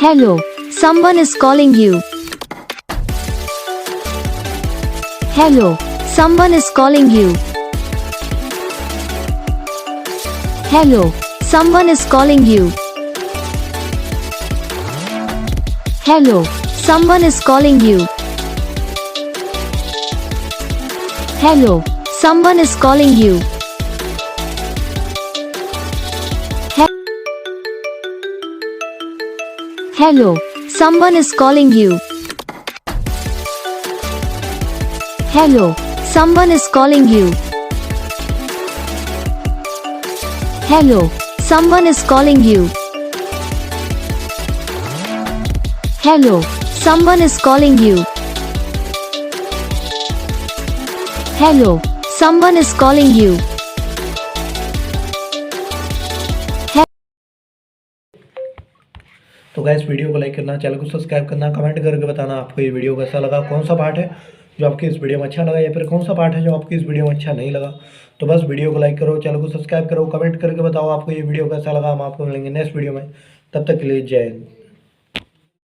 Hello, someone is calling you. Hello, someone is calling you. Hello, someone is calling you. Hello, someone is calling you. Hello, someone is calling you. Hello, someone is calling you. Hello, someone is calling you. Hello, someone is calling you. Hello, someone is calling you. Hello, someone is calling you. तो guys video को like करना, channel को subscribe करना, comment करके बताना आपको ये video कैसा लगा, कौन सा पार्ट है जो आपकी इस वीडियो में अच्छा लगा या फिर कौन सा पार्ट है जो आपकी इस वीडियो में अच्छा नहीं लगा। तो बस वीडियो को लाइक करो, चैनल को सब्सक्राइब करो, कमेंट करके बताओ आपको ये वीडियो कैसा लगा। हम आपको मिलेंगे नेक्स्ट वीडियो में, तब तक के लिए जय हिंद।